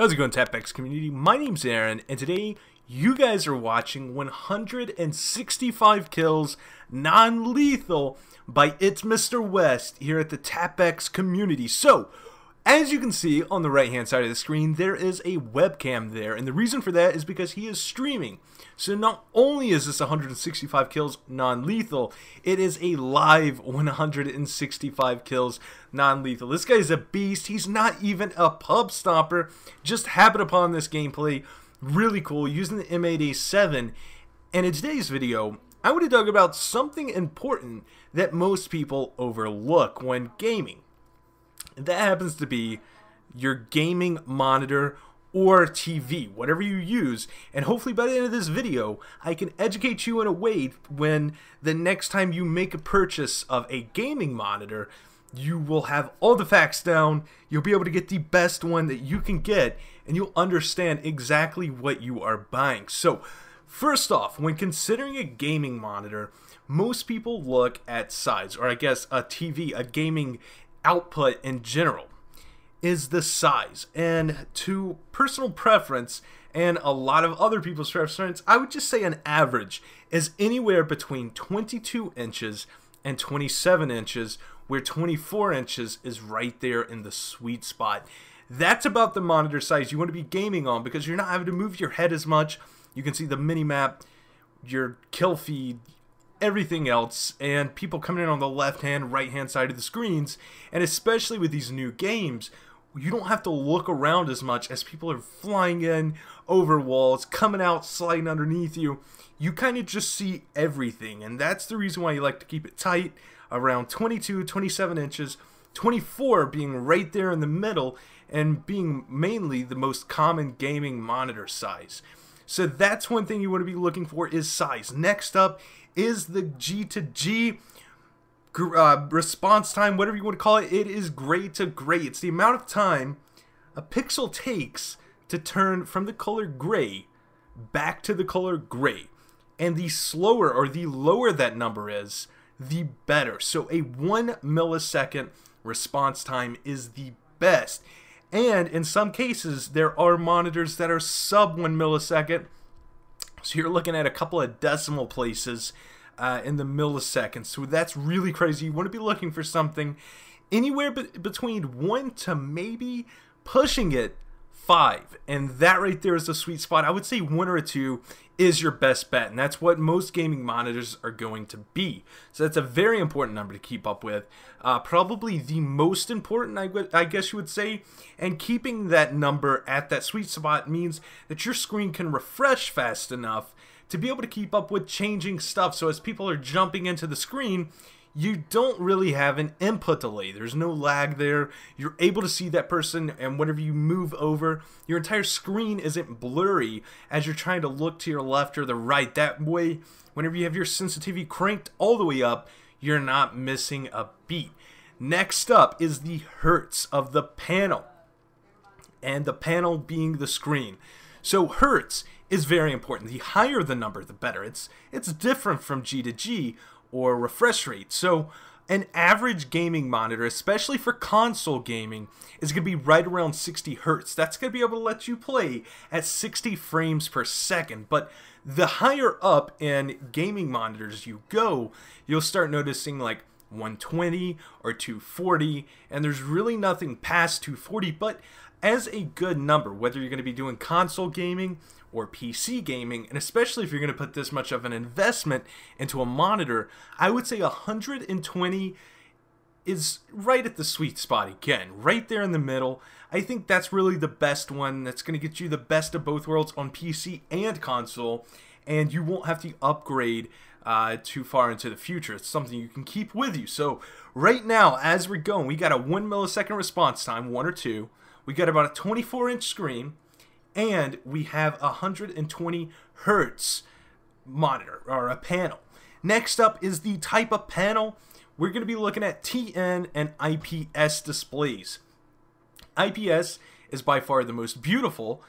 How's it going, TapX community? My name's Aaron, and today you guys are watching 165 kills non-lethal by ItsMrWest here at the TapX community. So, as you can see on the right-hand side of the screen, there is a webcam there, and the reason for that is because he is streaming. So not only is this 165 kills non-lethal, it is a live 165 kills non-lethal. This guy is a beast. He's not even a pub stomper. Just happened upon this gameplay. Really cool, using the M8A7. And in today's video, I want to talk about something important that most people overlook when gaming. That happens to be your gaming monitor or TV, whatever you use. And hopefully by the end of this video, I can educate you in a way when the next time you make a purchase of a gaming monitor, you will have all the facts down, you'll be able to get the best one that you can get, and you'll understand exactly what you are buying. So, first off, when considering a gaming monitor, most people look at size, or I guess a TV, a gaming output in general, is the size. And to personal preference and a lot of other people's preference, I would just say an average is anywhere between 22 inches and 27 inches, where 24 inches is right there in the sweet spot. That's about the monitor size you want to be gaming on, because you're not having to move your head as much. You can see the mini map, your kill feed, everything else, and people coming in on the left hand, right hand side of the screens. And especially with these new games, you don't have to look around as much as people are flying in over walls, coming out, sliding underneath you. You kind of just see everything, and that's the reason why you like to keep it tight, around 22, 27 inches, 24 being right there in the middle, and being mainly the most common gaming monitor size. So that's one thing you want to be looking for, is size. Next up is the G to G response time, whatever you want to call it. It is gray to gray. It's the amount of time a pixel takes to turn from the color gray back to the color gray. And the slower or the lower that number is, the better. So a 1 millisecond response time is the best. And in some cases, there are monitors that are sub 1 millisecond. So you're looking at a couple of decimal places in the milliseconds. So that's really crazy. You want to be looking for something anywhere between 1 to maybe pushing it 5. And that right there is the sweet spot. I would say 1 or 2 is your best bet, and that's what most gaming monitors are going to be. So that's a very important number to keep up with. Probably the most important, I guess you would say. And keeping that number at that sweet spot means that your screen can refresh fast enough to be able to keep up with changing stuff. So as people are jumping into the screen, you don't really have an input delay. There's no lag there. You're able to see that person, and whenever you move over, your entire screen isn't blurry as you're trying to look to your left or the right. That way, whenever you have your sensitivity cranked all the way up, you're not missing a beat. Next up is the hertz of the panel, and the panel being the screen. So hertz is very important. The higher the number, the better. It's different from G to G, or refresh rate. So an average gaming monitor, especially for console gaming, is going to be right around 60 hertz. That's going to be able to let you play at 60 frames per second. But the higher up in gaming monitors you go, you'll start noticing like 120 or 240, and there's really nothing past 240. But as a good number, whether you're going to be doing console gaming or PC gaming, and especially if you're going to put this much of an investment into a monitor, I would say 120 is right at the sweet spot again, right there in the middle. I think that's really the best one. That's going to get you the best of both worlds on PC and console, and you won't have to upgrade too far into the future. It's something you can keep with you. So right now, as we're going, we got a 1 millisecond response time, 1 or 2. We got about a 24-inch screen, and we have a 120 hertz monitor, or a panel. Next up is the type of panel. We're going to be looking at TN and IPS displays. IPS is by far the most beautiful,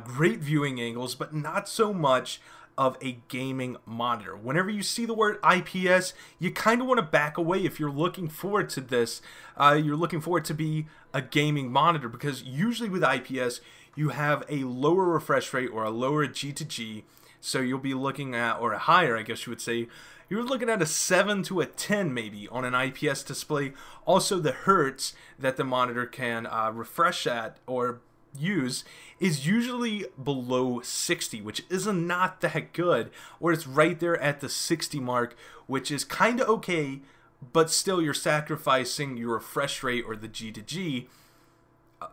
great viewing angles, but not so much of a gaming monitor. Whenever you see the word IPS, you kind of want to back away if you're looking forward to this. You're looking for it to be a gaming monitor, because usually with IPS, you have a lower refresh rate or a lower G to G. So you'll be looking at, or a higher, I guess you would say, you're looking at a 7 to a 10 maybe on an IPS display. Also, the hertz that the monitor can refresh at or use is usually below 60, which is not that good, or it's right there at the 60 mark, which is kind of okay, but still you're sacrificing your refresh rate or the G to G.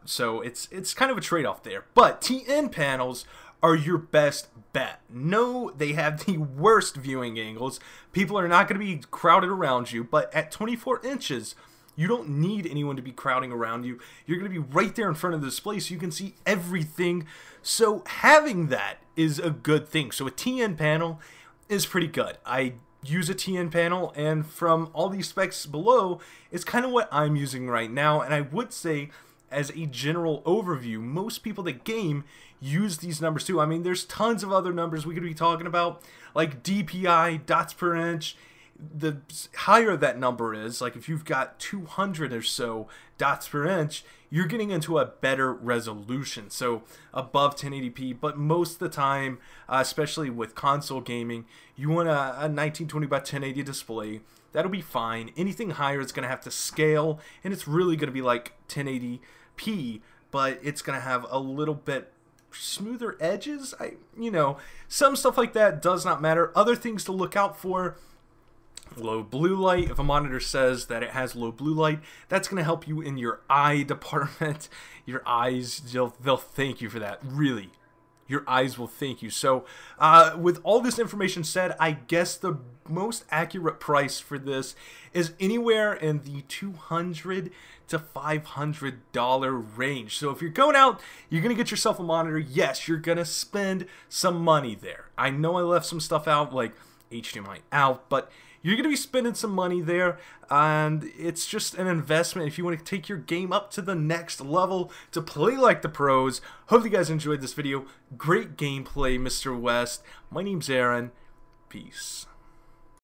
So it's kind of a trade-off there. But TN panels are your best bet. No, they have the worst viewing angles. People are not going to be crowded around you, but at 24 inches, you don't need anyone to be crowding around you. You're going to be right there in front of the display so you can see everything. So having that is a good thing. So a TN panel is pretty good. I use a TN panel, and from all these specs below, it's kind of what I'm using right now. And I would say, as a general overview, most people that game use these numbers too. I mean, there's tons of other numbers we could be talking about, like DPI, dots per inch. The higher that number is, like if you've got 200 or so dots per inch, you're getting into a better resolution, so above 1080p. But most of the time, especially with console gaming, you want a 1920 by 1080 display. That'll be fine. Anything higher is going to have to scale, and it's really going to be like 1080p, but it's going to have a little bit smoother edges. You know, some stuff like that does not matter. Other things to look out for: low blue light. If a monitor says that it has low blue light, that's going to help you in your eye department. Your eyes, they'll thank you for that. Really, your eyes will thank you. So with all this information said, I guess the most accurate price for this is anywhere in the $200 to $500 range. So if you're going out, you're going to get yourself a monitor. Yes, you're going to spend some money there. I know I left some stuff out, like HDMI out, but you're going to be spending some money there, and it's just an investment if you want to take your game up to the next level, to play like the pros. Hope you guys enjoyed this video. Great gameplay, Mr. West. My name's Aaron. Peace.